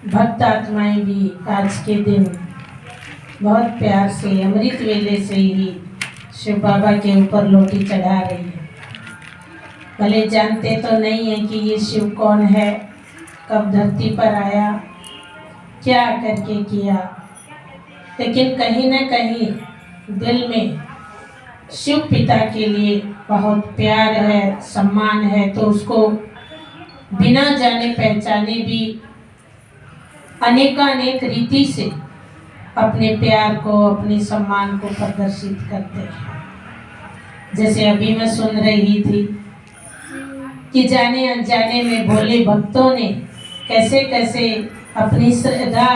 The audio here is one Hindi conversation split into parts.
भक्त आत्माएं भी आज के दिन बहुत प्यार से अमृत वेले से ही शिव बाबा के ऊपर लोटी चढ़ा रही है। भले जानते तो नहीं है कि ये शिव कौन है, कब धरती पर आया, क्या करके किया, लेकिन कहीं न कहीं दिल में शिव पिता के लिए बहुत प्यार है, सम्मान है, तो उसको बिना जाने पहचाने भी अनेकानेक रीति से अपने प्यार को, अपने सम्मान को प्रदर्शित करते हैं। जैसे अभी मैं सुन रही थी कि जाने अनजाने में भोले भक्तों ने कैसे कैसे अपनी श्रद्धा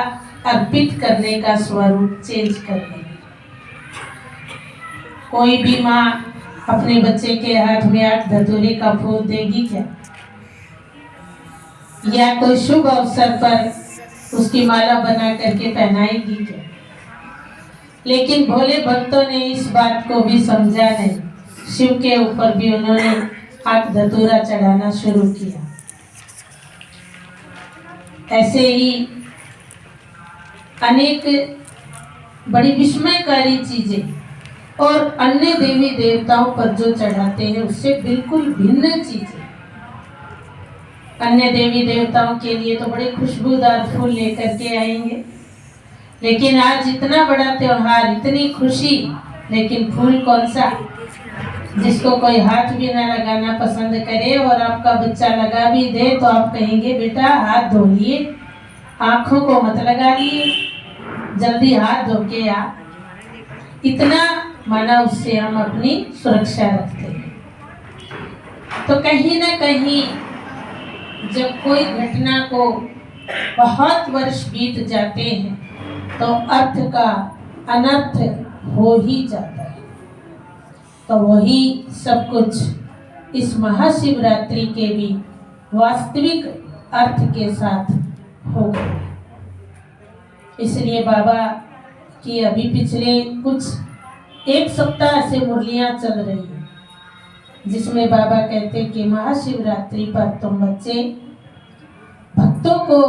अर्पित करने का स्वरूप चेंज कर दिया। कोई भी माँ अपने बच्चे के हाथ में 8 धतूरे का फूल देगी क्या? या कोई शुभ अवसर पर उसकी माला बना करके पहनाएगी क्या? लेकिन भोले भक्तों ने इस बात को भी समझा नहीं। शिव के ऊपर भी उन्होंने 8 धतूरा चढ़ाना शुरू किया। ऐसे ही अनेक बड़ी विस्मयकारी चीजें और अन्य देवी देवताओं पर जो चढ़ाते हैं उससे बिल्कुल भिन्न चीजें। अन्य देवी देवताओं के लिए तो बड़े खुशबूदार फूल लेकर के आएंगे, लेकिन आज इतना बड़ा त्योहार, इतनी खुशी, लेकिन फूल कौन सा जिसको कोई हाथ भी ना लगाना पसंद करे, और आपका बच्चा लगा भी दे तो आप कहेंगे बेटा हाथ धो लिए, आंखों को मत लगा लिए, जल्दी हाथ धो के आ। इतना माना उससे हम अपनी सुरक्षा रखते हैं। तो कहीं ना कहीं जब कोई घटना को बहुत वर्ष बीत जाते हैं तो अर्थ का अनर्थ हो ही जाता है। तो वही सब कुछ इस महाशिवरात्रि के भी वास्तविक अर्थ के साथ हो गया। इसलिए बाबा की अभी पिछले कुछ 1 सप्ताह से मुरलियां चल रही हैं, जिसमें बाबा कहते कि महाशिवरात्रि पर तुम बच्चे भक्तों को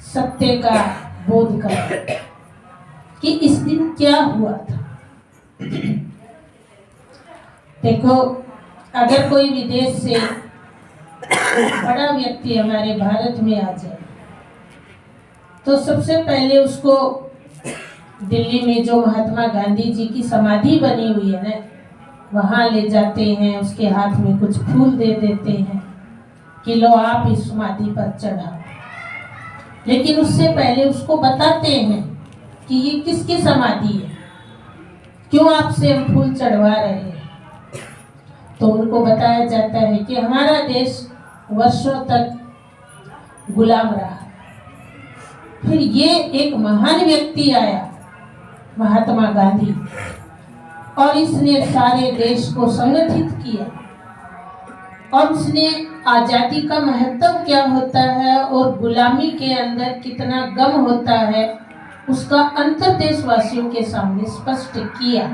सत्य का बोध करो कि इस दिन क्या हुआ था। देखो, अगर कोई विदेश से बड़ा व्यक्ति हमारे भारत में आ जाए तो सबसे पहले उसको दिल्ली में जो महात्मा गांधी जी की समाधि बनी हुई है ना, वहाँ ले जाते हैं, उसके हाथ में कुछ फूल दे देते हैं कि लो आप इस समाधि पर चढ़ाओ। लेकिन उससे पहले उसको बताते हैं कि ये किसकी समाधि है, क्यों आपसे हम फूल चढ़वा रहे हैं। तो उनको बताया जाता है कि हमारा देश वर्षों तक गुलाम रहा, फिर ये एक महान व्यक्ति आया, महात्मा गांधी, और इसने सारे देश को संगठित किया, और उसने आज़ादी का महत्व क्या होता है और गुलामी के अंदर कितना गम होता है उसका अंतर देशवासियों के सामने स्पष्ट किया।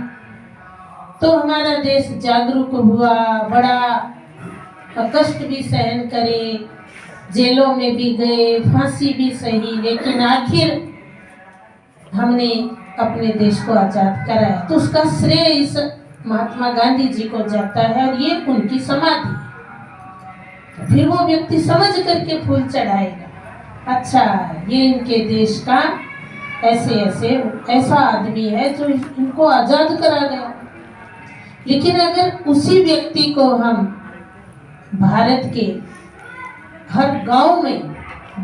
तो हमारा देश जागरूक हुआ, बड़ा कष्ट भी सहन करे, जेलों में भी गए, फांसी भी सही, लेकिन आखिर हमने अपने देश को आजाद कराया। तो उसका श्रेय इस महात्मा गांधी जी को जाता है, और ये उनकी समाधि। फिर वो व्यक्ति समझ करके फूल चढ़ाएगा, अच्छा ये इनके देश का ऐसा आदमी है जो इनको आजाद करा गया। लेकिन अगर उसी व्यक्ति को हम भारत के हर गांव में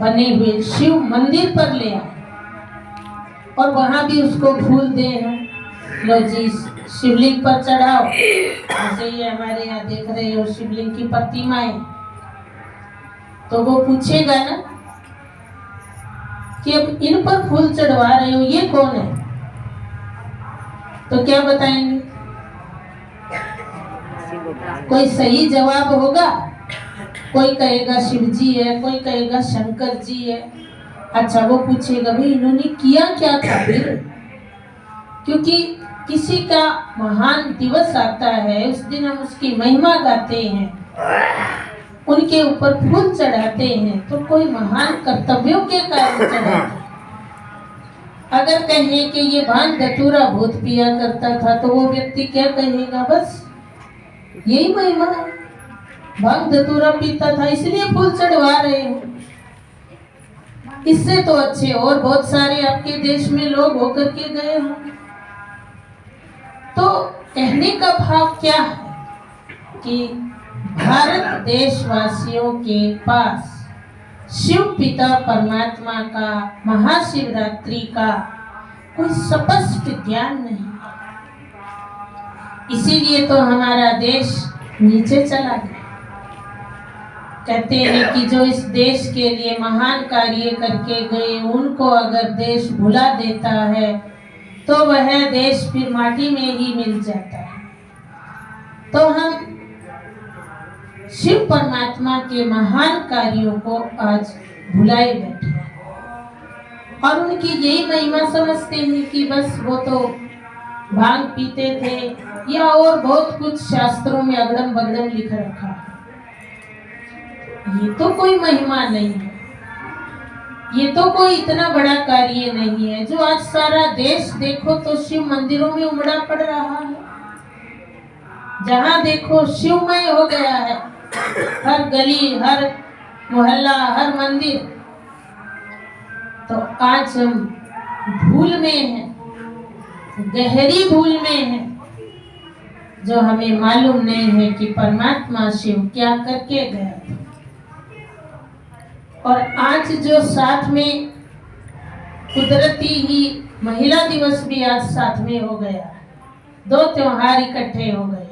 बने हुए शिव मंदिर पर ले आए और वहां भी उसको फूल दें, लो जी शिवलिंग पर चढ़ाओ, जैसे ये हमारे यहाँ देख रहे हो शिवलिंग की प्रतिमाएं, तो वो पूछेगा ना कि अब इन पर फूल चढ़वा रहे हो, ये कौन है? तो क्या बताएंगे? कोई सही जवाब होगा? कोई कहेगा शिव जी है, कोई कहेगा शंकर जी है। अच्छा, वो पूछेगा भाई इन्होंने किया क्या था फिर? क्योंकि किसी का महान दिवस आता है, उस दिन हम उसकी महिमा गाते हैं, उनके ऊपर फूल चढ़ाते हैं तो कोई महान कर्तव्यों के कारण चढ़ाते हैं। अगर कहें कि ये भांग धतूरा भूत पिया करता था तो वो व्यक्ति क्या कहेगा? बस यही महिमा है, भांग धतूरा पीता था इसलिए फूल चढ़वा रहे हो। इससे तो अच्छे और बहुत सारे आपके देश में लोग होकर के गए हों। तो कहने का भाव क्या है कि भारत देशवासियों के पास शिव पिता परमात्मा का महाशिवरात्रि का कोई स्पष्ट ज्ञान नहीं, इसीलिए तो हमारा देश नीचे चला गया। कहते हैं कि जो इस देश के लिए महान कार्य करके गए उनको अगर देश भुला देता है तो वह देश फिर माटी में ही मिल जाता है। तो हम शिव परमात्मा के महान कार्यों को आज भुलाए बैठे और उनकी यही महिमा समझते हैं कि बस वो तो भांग पीते थे या और बहुत कुछ शास्त्रों में अगड़म बगड़म लिख रखा है। ये तो कोई महिमा नहीं है, ये तो कोई इतना बड़ा कार्य नहीं है जो आज सारा देश देखो तो शिव मंदिरों में उमड़ा पड़ रहा है। जहां देखो शिवमय हो गया है, हर गली, हर मोहल्ला, हर मंदिर। तो आज हम भूल में हैं, गहरी भूल में हैं, जो हमें मालूम नहीं है कि परमात्मा शिव क्या करके गया था। और आज जो साथ में कुदरती ही महिला दिवस भी आज साथ में हो गया, दो त्योहार इकट्ठे हो गए।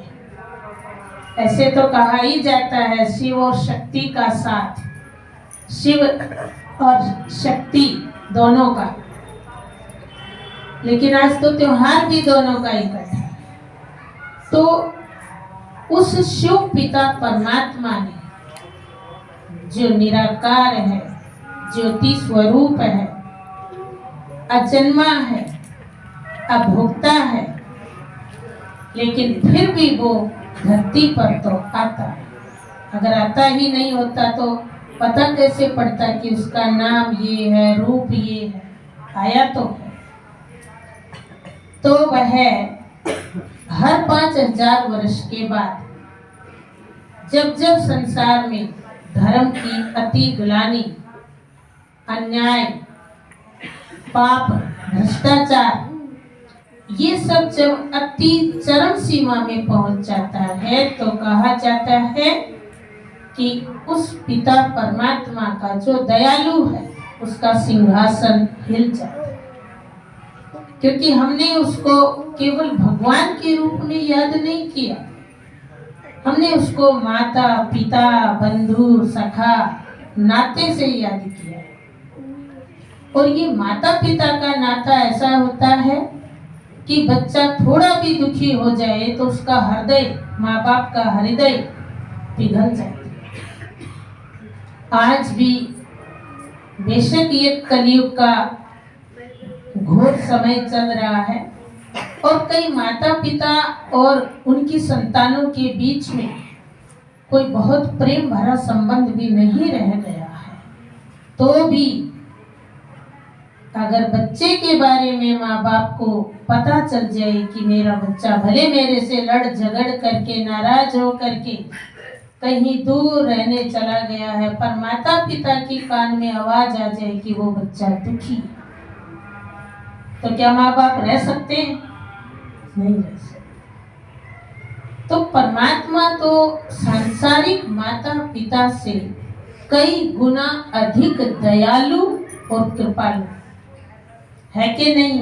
ऐसे तो कहा ही जाता है शिव और शक्ति का साथ, शिव और शक्ति दोनों का, लेकिन आज तो त्योहार भी दोनों का इकट्ठा है। तो उस शिव पिता परमात्मा ने जो निराकार है, ज्योति स्वरूप है, अजन्मा है, अभोक्ता है, लेकिन फिर भी वो धरती पर तो आता है। अगर आता ही नहीं होता तो पता कैसे पड़ता कि उसका नाम ये है, रूप ये है? आया तो है। तो वह हर 5000 वर्ष के बाद जब जब संसार में धर्म की अति ग्लानि, अन्याय, पाप, भ्रष्टाचार ये सब जब अति चरम सीमा में पहुंच जाता है तो कहा जाता है कि उस पिता परमात्मा का जो दयालु है उसका सिंहासन हिल जाता है, क्योंकि हमने उसको केवल भगवान के रूप में याद नहीं किया, हमने उसको माता, पिता, बंधु, सखा, नाते से याद किया। और ये माता पिता का नाता ऐसा होता है कि बच्चा थोड़ा भी दुखी हो जाए तो उसका हृदय, माँ बाप का हृदय पिघल जाता है। आज भी बेशक ये कलयुग का घोर समय चल रहा है और कई माता पिता और उनकी संतानों के बीच में कोई बहुत प्रेम भरा संबंध भी नहीं रह गया है। तो भी अगर बच्चे के बारे में माँ बाप को पता चल जाए कि मेरा बच्चा भले मेरे से लड़ झगड़ करके, नाराज हो करके कहीं दूर रहने चला गया है, पर माता पिता की कान में आवाज आ जाए कि वो बच्चा दुखी, तो क्या माँ बाप रह सकते हैं? नहीं रह सकते। तो परमात्मा तो सांसारिक माता पिता से कई गुना अधिक दयालु और कृपालु है कि नहीं?